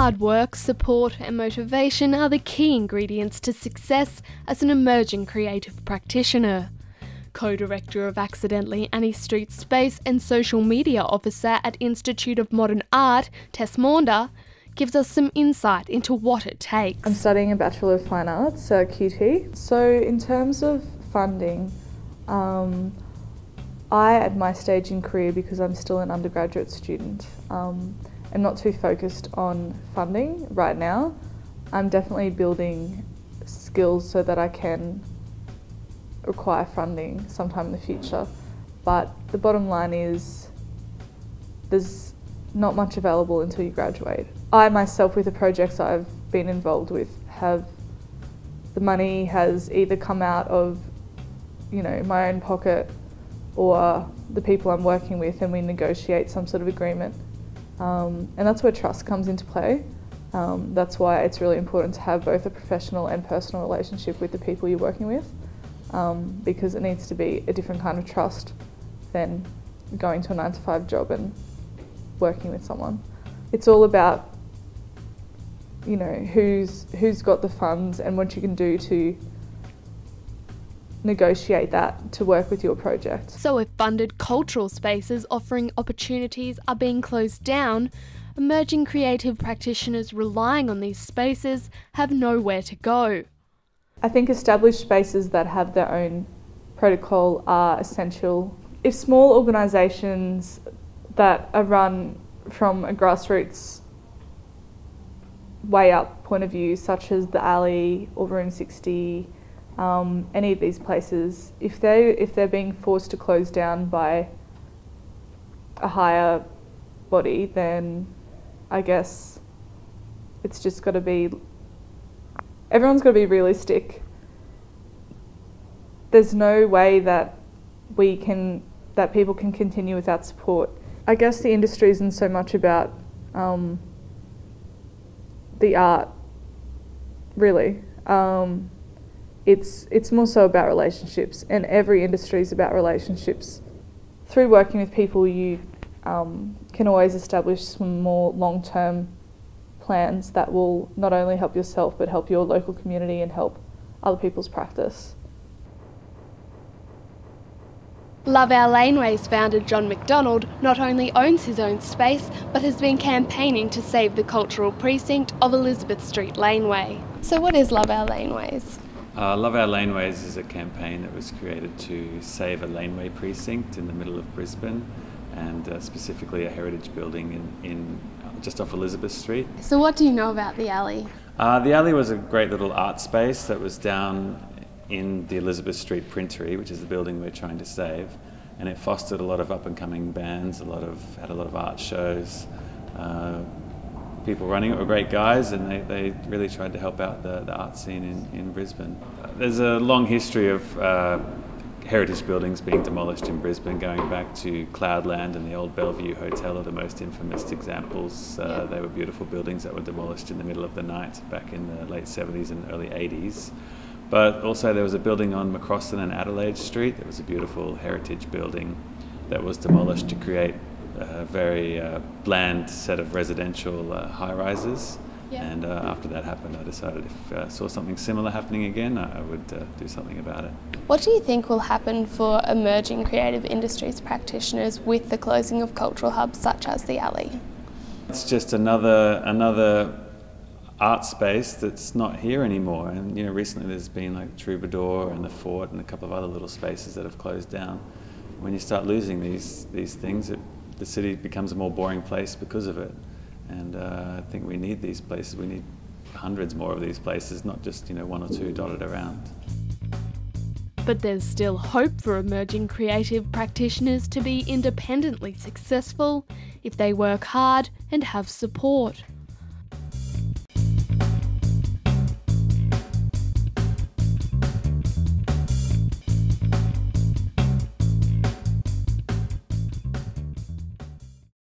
Hard work, support and motivation are the key ingredients to success as an emerging creative practitioner. Co-director of Accidentally Annie Street Space and social media officer at Institute of Modern Art, Tess Maunder, gives us some insight into what it takes. I'm studying a Bachelor of Fine Arts, QT. So in terms of funding, I, at my stage in career, because I'm still an undergraduate student, am not too focused on funding right now. I'm definitely building skills so that I can require funding sometime in the future. But the bottom line is there's not much available until you graduate. I myself, with the projects I've been involved with, the money has either come out of, my own pocket or the people I'm working with, and we negotiate some sort of agreement. And that's where trust comes into play. That's why it's really important to have both a professional and personal relationship with the people you're working with, because it needs to be a different kind of trust than going to a 9-to-5 job and working with someone. It's all about, who's got the funds and what you can do to negotiate that to work with your project. So if funded cultural spaces offering opportunities are being closed down, emerging creative practitioners relying on these spaces have nowhere to go. I think established spaces that have their own protocol are essential. If small organisations that are run from a grassroots way up point of view, such as the Alley or Room 60, any of these places, if they're being forced to close down by a higher body, then I guess it's just got to be, everyone's got to be realistic. There's no way that people can continue without support. I guess the industry isn't so much about the art, really. It's more so about relationships, and every industry is about relationships. Through working with people, you can always establish some more long-term plans that will not only help yourself but help your local community and help other people's practice. Love Our Laneways founder John McDonald not only owns his own space, but has been campaigning to save the cultural precinct of Elizabeth Street Laneway. So what is Love Our Laneways? Love Our Laneways is a campaign that was created to save a laneway precinct in the middle of Brisbane, and specifically a heritage building in just off Elizabeth Street. So what do you know about the Alley? The Alley was a great little art space that was down in the Elizabeth Street Printery, which is the building we're trying to save, and it fostered a lot of up-and-coming bands, had a lot of art shows. People running it were great guys, and they really tried to help out the art scene in Brisbane. There's a long history of heritage buildings being demolished in Brisbane, going back to Cloudland and the old Bellevue Hotel are the most infamous examples. They were beautiful buildings that were demolished in the middle of the night back in the late 70s and early 80s. But also there was a building on Macroston and Adelaide Street that was a beautiful heritage building that was demolished to create a very bland set of residential high-rises. And after that happened, I decided if I saw something similar happening again, I would do something about it. What do you think will happen for emerging creative industries practitioners with the closing of cultural hubs such as the Alley? It's just another art space that's not here anymore. And recently there's been like Troubadour and the Fort and a couple of other little spaces that have closed down. When you start losing these things, the city becomes a more boring place because of it. And I think we need these places. We need hundreds more of these places, not just one or two dotted around. But there's still hope for emerging creative practitioners to be independently successful if they work hard and have support.